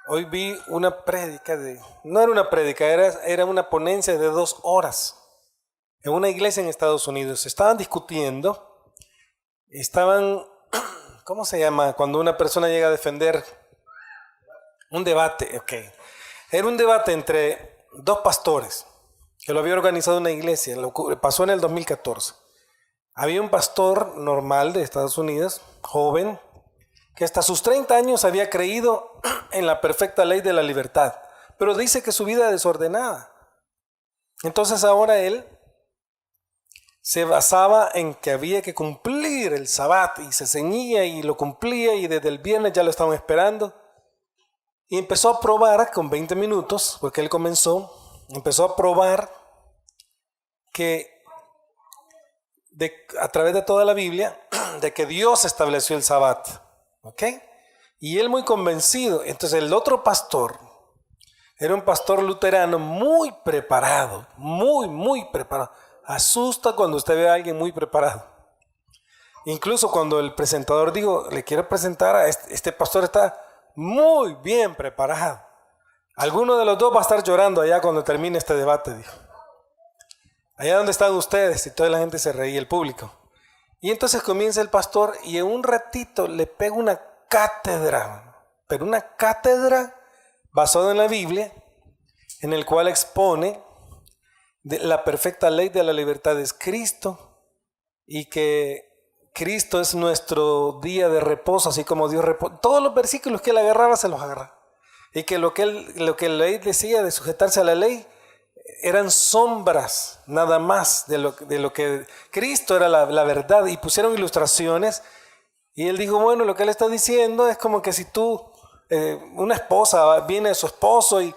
Hoy vi una prédica no era una prédica, era una ponencia de 2 horas en una iglesia en Estados Unidos. Estaban discutiendo, ¿cómo se llama? Cuando una persona llega a defender un debate, ok. Era un debate entre dos pastores que lo había organizado una iglesia, pasó en el 2014. Había un pastor normal de Estados Unidos, joven, que hasta sus 30 años había creído en la perfecta ley de la libertad, pero dice que su vida es desordenada. Entonces ahora él se basaba en que había que cumplir el sabbat y se ceñía y lo cumplía y desde el viernes ya lo estaban esperando. Y empezó a probar con 20 minutos, porque él empezó a probar que a través de toda la Biblia, de que Dios estableció el sabbat. ¿Ok? Y él muy convencido. Entonces el otro pastor era un pastor luterano muy preparado, muy preparado. Asusta cuando usted ve a alguien muy preparado. Incluso cuando el presentador dijo, le quiero presentar a este pastor, está muy bien preparado. Alguno de los dos va a estar llorando allá cuando termine este debate, dijo. Allá donde están ustedes, y toda la gente se reía, el público. Y entonces comienza el pastor y en un ratito le pega una cátedra, pero una cátedra basada en la Biblia, en el cual expone la perfecta ley de la libertad es Cristo y que Cristo es nuestro día de reposo, así como Dios reposa. Todos los versículos que él agarraba se los agarraba. Y que lo que la ley decía de sujetarse a la ley eran sombras nada más de lo que Cristo era la verdad, y pusieron ilustraciones y él dijo, bueno, lo que él está diciendo es como que si tú, una esposa viene de su esposo y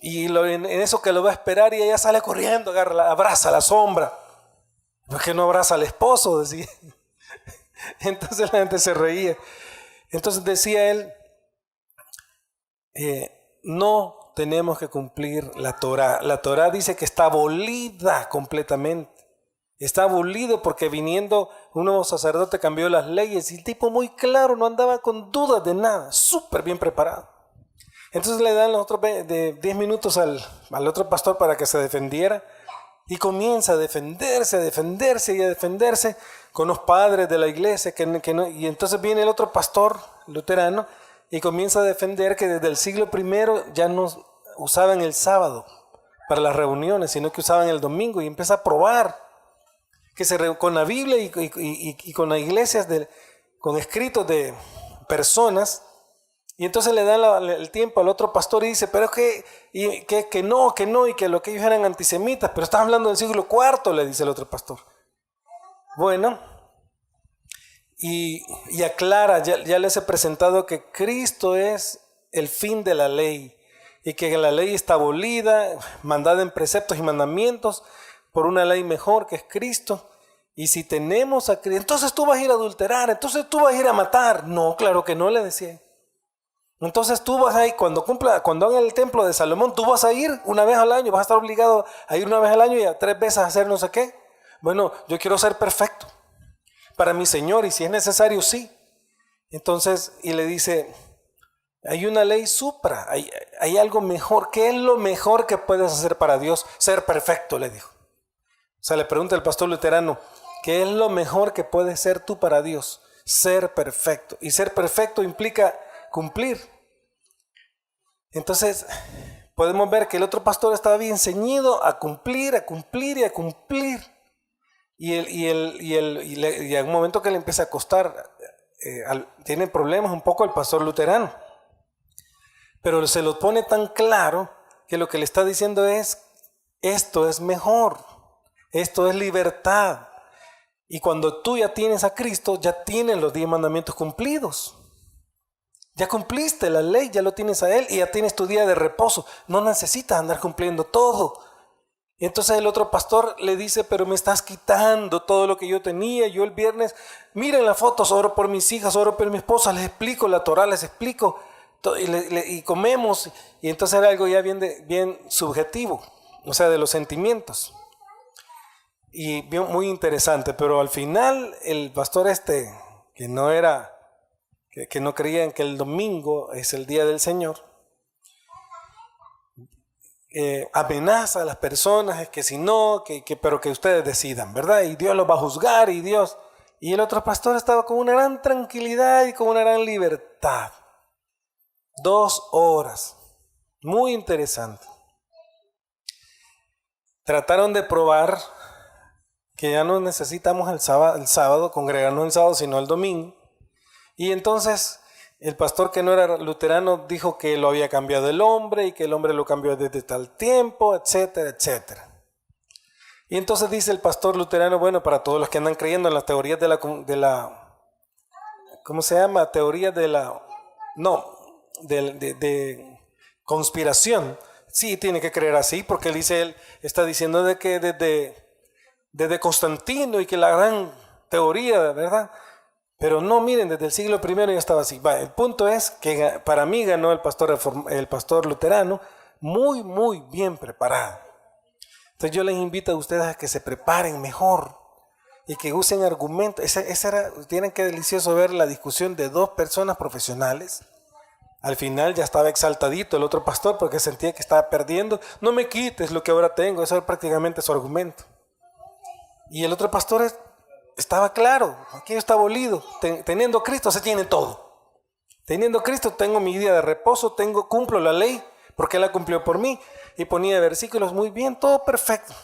en eso que lo va a esperar y ella sale corriendo, abraza la sombra, porque no abraza al esposo, decía. Entonces la gente se reía. Entonces decía él, no tenemos que cumplir la Torá. La Torá dice que está abolida completamente. Está abolido porque viniendo un nuevo sacerdote cambió las leyes y el tipo muy claro, no andaba con dudas de nada, súper bien preparado. Entonces le dan los otros 10 minutos al otro pastor para que se defendiera y comienza a defenderse con los padres de la iglesia y entonces viene el otro pastor luterano y comienza a defender que desde el siglo I ya no usaban el sábado para las reuniones, sino que usaban el domingo, y empieza a probar que con la Biblia y con las iglesias, con escritos de personas, y entonces le dan el tiempo al otro pastor y dice, pero es que no, y que lo que ellos eran antisemitas, pero estás hablando del siglo IV, le dice el otro pastor. Bueno, y aclara, ya les he presentado que Cristo es el fin de la ley, y que la ley está abolida, mandada en preceptos y mandamientos por una ley mejor que es Cristo. Y si tenemos a Cristo, entonces tú vas a ir a adulterar, entonces tú vas a ir a matar. No, claro que no, le decía. Entonces tú vas a ir, cuando hagan el templo de Salomón, tú vas a ir una vez al año, vas a estar obligado a ir una vez al año y a 3 veces a hacer no sé qué. Bueno, yo quiero ser perfecto para mi Señor, y si es necesario, sí. Entonces, y le dice, hay una ley supra, hay algo mejor. ¿Qué es lo mejor que puedes hacer para Dios? Ser perfecto, le dijo. O sea, le pregunta el pastor luterano, ¿qué es lo mejor que puedes ser tú para Dios? Ser perfecto. Y ser perfecto implica cumplir. Entonces, podemos ver que el otro pastor estaba bien ceñido a cumplir. Y a un momento que le empieza a costar, tiene problemas un poco el pastor luterano. Pero se lo pone tan claro que lo que le está diciendo es, esto es mejor, esto es libertad. Y cuando tú ya tienes a Cristo, ya tienes los 10 mandamientos cumplidos. Ya cumpliste la ley, ya lo tienes a Él y ya tienes tu día de reposo. No necesitas andar cumpliendo todo. Y entonces el otro pastor le dice, pero me estás quitando todo lo que yo tenía. Yo el viernes, miren las fotos, oro por mis hijas, oro por mi esposa, les explico la Torá, les explico. Y comemos, y entonces era algo ya bien subjetivo, o sea, de los sentimientos, y bien, muy interesante. Pero al final el pastor que no creía en que el domingo es el día del Señor, amenaza a las personas, es que si no, pero que ustedes decidan, ¿verdad? Y Dios los va a juzgar y Dios... Y el otro pastor estaba con una gran tranquilidad y con una gran libertad. 2 horas. Muy interesante. Trataron de probar que ya no necesitamos el sábado, congregarnos el sábado, sino el domingo. Y entonces el pastor, que no era luterano, dijo que lo había cambiado el hombre y que el hombre lo cambió desde tal tiempo, etcétera, etcétera. Y entonces dice el pastor luterano, bueno, para todos los que andan creyendo en las teorías de la ¿cómo se llama? Teorías de conspiración. Sí, tiene que creer así, porque él está diciendo de que desde Constantino y que la gran teoría, ¿verdad? Pero no, miren, desde el siglo I ya estaba así. El punto es que para mí ganó el pastor luterano, muy, muy bien preparado. Entonces yo les invito a ustedes a que se preparen mejor y que usen argumentos. Tienen que delicioso ver la discusión de 2 personas profesionales. Al final ya estaba exaltadito el otro pastor porque sentía que estaba perdiendo. No me quites lo que ahora tengo. Eso era prácticamente su argumento. Y el otro pastor estaba claro. Aquí está abolido. Teniendo Cristo se tiene todo. Teniendo Cristo tengo mi día de reposo. Cumplo la ley porque Él la cumplió por mí. Y ponía versículos muy bien, todo perfecto.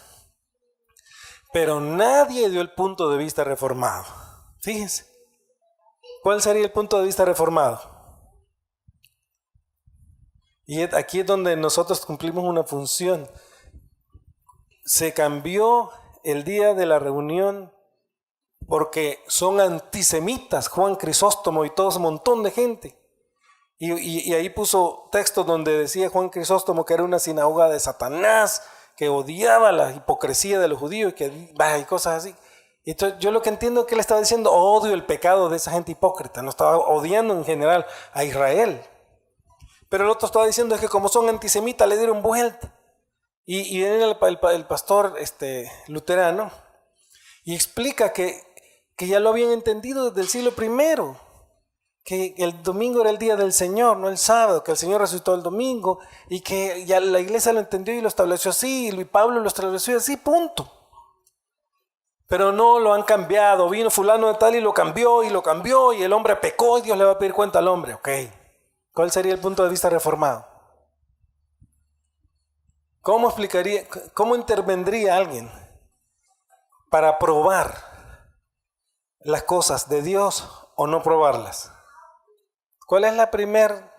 Pero nadie dio el punto de vista reformado. Fíjense. ¿Cuál sería el punto de vista reformado? Y aquí es donde nosotros cumplimos una función. Se cambió el día de la reunión porque son antisemitas, Juan Crisóstomo y todo ese montón de gente. Y ahí puso textos donde decía Juan Crisóstomo que era una sinagoga de Satanás, que odiaba la hipocresía de los judíos y cosas así. Entonces yo lo que entiendo es que él estaba diciendo, odio el pecado de esa gente hipócrita, no estaba odiando en general a Israel. Pero el otro estaba diciendo es que como son antisemitas le dieron vuelta. Y viene el pastor luterano y explica que ya lo habían entendido desde el siglo I. Que el domingo era el día del Señor, no el sábado, que el Señor resucitó el domingo y que ya la iglesia lo entendió y lo estableció así, y Pablo lo estableció así, punto. Pero no lo han cambiado, vino fulano de tal y lo cambió y el hombre pecó y Dios le va a pedir cuenta al hombre, ok. ¿Cuál sería el punto de vista reformado? ¿Cómo intervendría alguien para probar las cosas de Dios o no probarlas? ¿Cuál es la primera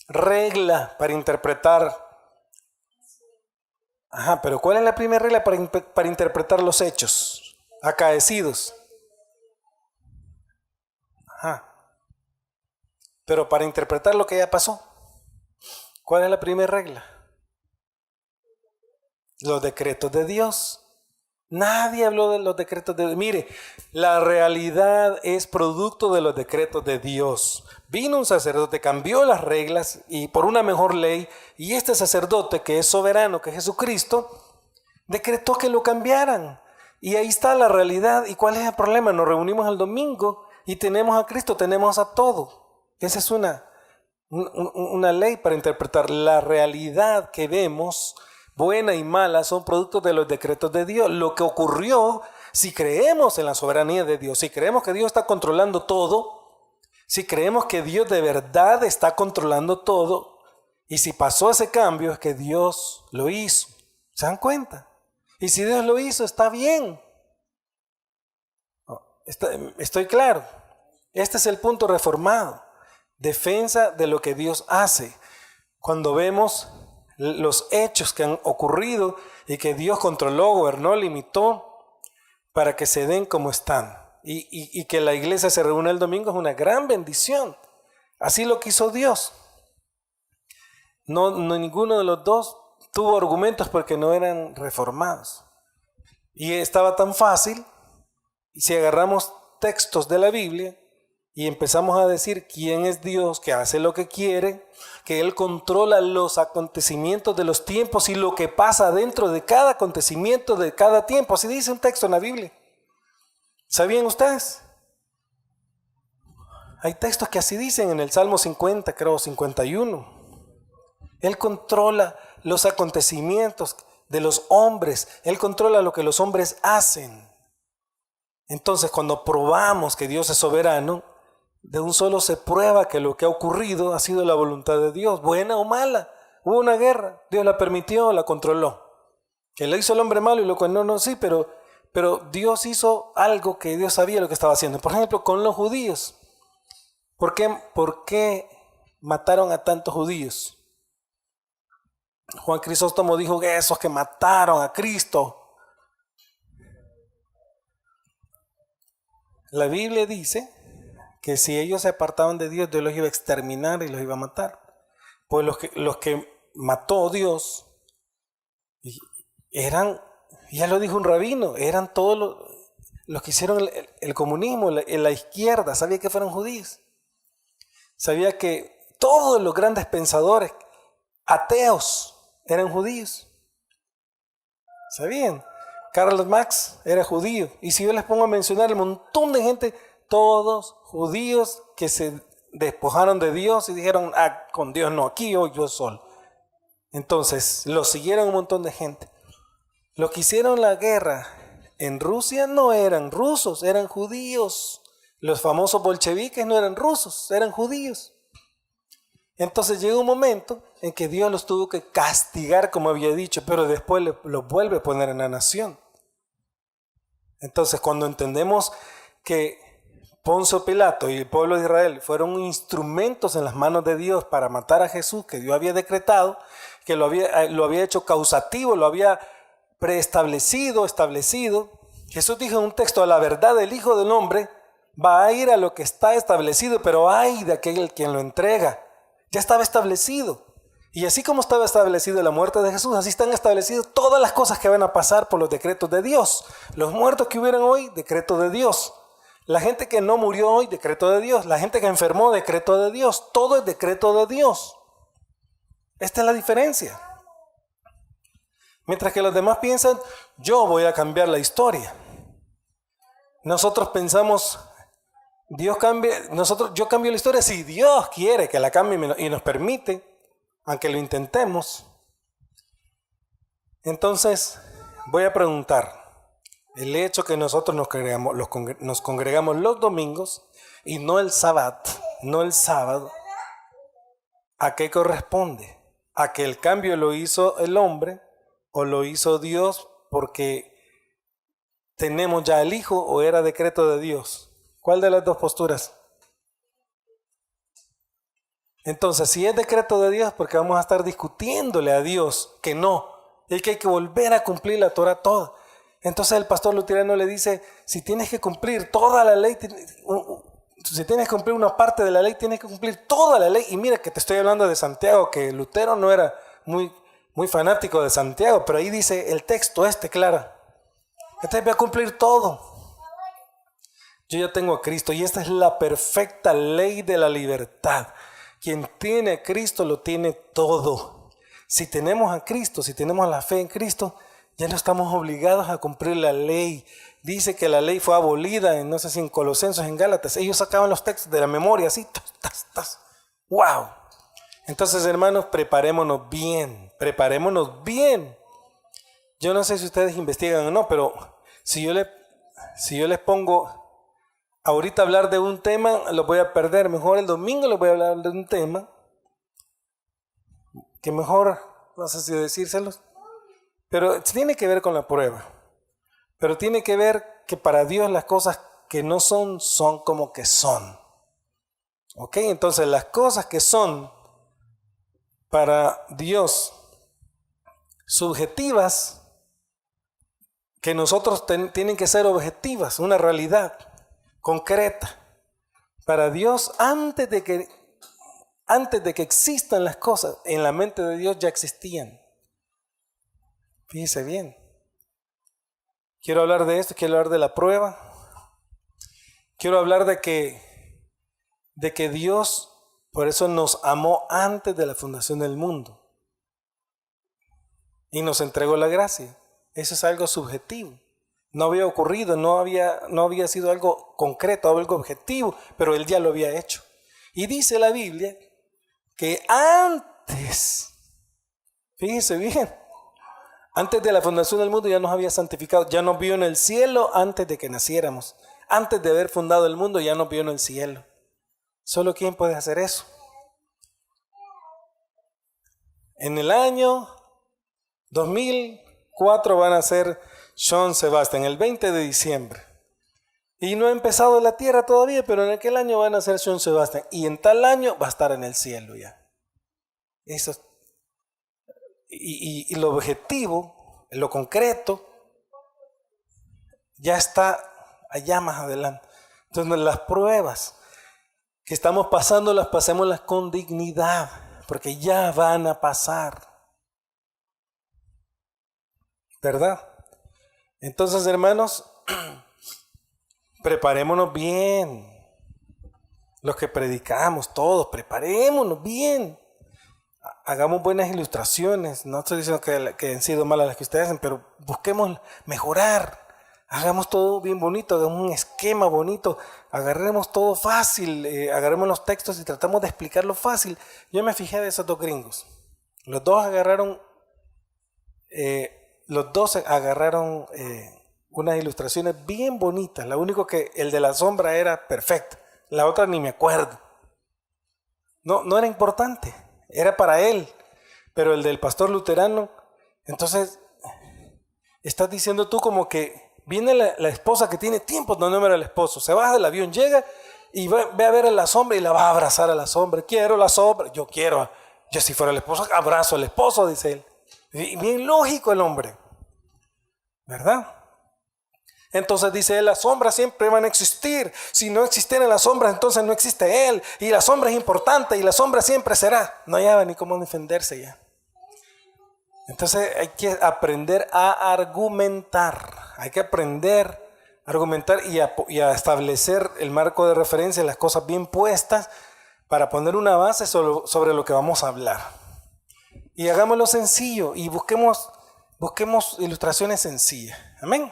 regla para interpretar? Pero ¿cuál es la primera regla para interpretar los hechos acaecidos? Pero para interpretar lo que ya pasó, ¿cuál es la primera regla? Los decretos de Dios. Nadie habló de los decretos de Dios. Mire, la realidad es producto de los decretos de Dios. Vino un sacerdote, cambió las reglas y por una mejor ley, y este sacerdote, que es soberano, que es Jesucristo, decretó que lo cambiaran. Y ahí está la realidad. ¿Y cuál es el problema? Nos reunimos el domingo y tenemos a Cristo, tenemos a todo. Esa es una ley para interpretar la realidad que vemos. Buena y mala son productos de los decretos de Dios. Lo que ocurrió, si creemos en la soberanía de Dios, si creemos que Dios está controlando todo, si creemos que Dios de verdad está controlando todo, y si pasó ese cambio es que Dios lo hizo. ¿Se dan cuenta? Y si Dios lo hizo, está bien. Estoy claro. Este es el punto reformado. Defensa de lo que Dios hace. Cuando vemos los hechos que han ocurrido y que Dios controló, gobernó, limitó para que se den como están. Y que la iglesia se reúna el domingo es una gran bendición. Así lo quiso Dios. No, ninguno de los dos tuvo argumentos porque no eran reformados. Y estaba tan fácil, y si agarramos textos de la Biblia y empezamos a decir quién es Dios, que hace lo que quiere, que Él controla los acontecimientos de los tiempos y lo que pasa dentro de cada acontecimiento de cada tiempo. Así dice un texto en la Biblia. ¿Sabían ustedes? Hay textos que así dicen en el Salmo 50, creo 51. Él controla los acontecimientos de los hombres. Él controla lo que los hombres hacen. Entonces, cuando probamos que Dios es soberano, de un solo se prueba que lo que ha ocurrido ha sido la voluntad de Dios, buena o mala. Hubo una guerra, Dios la permitió, la controló. Que lo hizo el hombre malo y lo condenó, no, sí, pero Dios hizo algo que Dios sabía lo que estaba haciendo. Por ejemplo, con los judíos. ¿Por qué mataron a tantos judíos? Juan Crisóstomo dijo que esos que mataron a Cristo. La Biblia dice que si ellos se apartaban de Dios, Dios los iba a exterminar y los iba a matar. Pues los que mató Dios eran, ya lo dijo un rabino, eran todos los que hicieron el comunismo, la izquierda. Sabía que fueron judíos. Sabía que todos los grandes pensadores ateos eran judíos. ¿Sabían? Karl Marx era judío. Y si yo les pongo a mencionar el montón de gente, todos judíos que se despojaron de Dios y dijeron, con Dios no, aquí yo solo. Entonces, lo siguieron un montón de gente. Los que hicieron la guerra en Rusia no eran rusos, eran judíos. Los famosos bolcheviques no eran rusos, eran judíos. Entonces llegó un momento en que Dios los tuvo que castigar, como había dicho, pero después los vuelve a poner en la nación. Entonces, cuando entendemos que Poncio Pilato y el pueblo de Israel fueron instrumentos en las manos de Dios para matar a Jesús, que Dios había decretado, que lo había hecho causativo, lo había preestablecido, establecido. Jesús dijo en un texto, a la verdad del Hijo del Hombre va a ir a lo que está establecido, pero ay de aquel quien lo entrega. Ya estaba establecido. Y así como estaba establecido la muerte de Jesús, así están establecidas todas las cosas que van a pasar por los decretos de Dios. Los muertos que hubieran hoy, decreto de Dios. La gente que no murió hoy, decreto de Dios. La gente que enfermó, decreto de Dios. Todo es decreto de Dios. Esta es la diferencia. Mientras que los demás piensan, yo voy a cambiar la historia. Nosotros pensamos, yo cambio la historia si Dios quiere que la cambie y nos permite, aunque lo intentemos. Entonces, voy a preguntar, el hecho que nosotros nos congregamos los domingos y no el sábado, ¿a qué corresponde? ¿A que el cambio lo hizo el hombre o lo hizo Dios porque tenemos ya el Hijo o era decreto de Dios? ¿Cuál de las dos posturas? Entonces, si es decreto de Dios, porque vamos a estar discutiéndole a Dios que no, y que hay que volver a cumplir la Torah toda. Entonces el pastor luterano le dice, si tienes que cumplir toda la ley, si tienes que cumplir una parte de la ley, tienes que cumplir toda la ley. Y mira que te estoy hablando de Santiago, que Lutero no era muy fanático de Santiago, pero ahí dice el texto claro. Entonces voy a cumplir todo. Yo ya tengo a Cristo y esta es la perfecta ley de la libertad. Quien tiene a Cristo lo tiene todo. Si tenemos a Cristo, si tenemos la fe en Cristo, ya no estamos obligados a cumplir la ley. Dice que la ley fue abolida, no sé si en Colosenses, en Gálatas. Ellos sacaban los textos de la memoria así. ¡Wow! Entonces, hermanos, preparémonos bien. Yo no sé si ustedes investigan o no, pero si yo les pongo ahorita hablar de un tema, lo voy a perder. Mejor el domingo les voy a hablar de un tema que mejor, no sé si decírselos, pero tiene que ver con la prueba. Pero tiene que ver que para Dios las cosas que no son, son como que son. ¿Ok? Entonces las cosas que son para Dios subjetivas, que nosotros tienen que ser objetivas, una realidad concreta. Para Dios, antes de que existan las cosas, en la mente de Dios ya existían. Fíjese bien. Quiero hablar de esto, quiero hablar de la prueba. Quiero hablar de que Dios, por eso nos amó antes de la fundación del mundo. Y nos entregó la gracia. Eso es algo subjetivo. No había ocurrido, no había sido algo concreto, algo objetivo, pero Él ya lo había hecho. Y dice la Biblia que antes Fíjese bien. Antes de la fundación del mundo ya nos había santificado, ya nos vio en el cielo antes de que naciéramos. Antes de haber fundado el mundo ya nos vio en el cielo. ¿Solo quién puede hacer eso? En el año 2004 van a ser Johann Sebastian, el 20 de diciembre. Y no ha empezado la tierra todavía, pero en aquel año van a ser Johann Sebastian. Y en tal año va a estar en el cielo ya. Eso. Y lo objetivo, lo concreto, ya está allá más adelante. Entonces las pruebas que estamos pasando, las pasémoslas con dignidad, porque ya van a pasar. ¿Verdad? Entonces, hermanos, preparémonos bien. Los que predicamos, todos, preparémonos bien. Hagamos buenas ilustraciones. No estoy diciendo que han sido malas las que ustedes hacen, pero busquemos mejorar. Hagamos todo bien bonito, hagamos un esquema bonito. Agarremos todo fácil, agarremos los textos y tratamos de explicarlo fácil. Yo me fijé de esos dos gringos. Los dos agarraron unas ilustraciones bien bonitas. Lo único que el de la sombra era perfecto. La otra ni me acuerdo. No era importante. Era para él. Pero el del pastor luterano, entonces, estás diciendo tú como que viene la esposa que tiene tiempo no era el esposo. Se baja del avión, llega y ve a ver a la sombra y la va a abrazar a la sombra. Quiero la sombra. Yo si fuera el esposo, abrazo al esposo, dice él. Y bien lógico el hombre. ¿Verdad? Entonces dice él, las sombras siempre van a existir. Si no existieran las sombras, entonces no existe él. Y la sombra es importante y la sombra siempre será. No hallaba ni cómo defenderse ya. Entonces hay que aprender a argumentar. Hay que aprender a argumentar y a establecer el marco de referencia, las cosas bien puestas para poner una base sobre lo que vamos a hablar. Y hagámoslo sencillo y busquemos ilustraciones sencillas. Amén.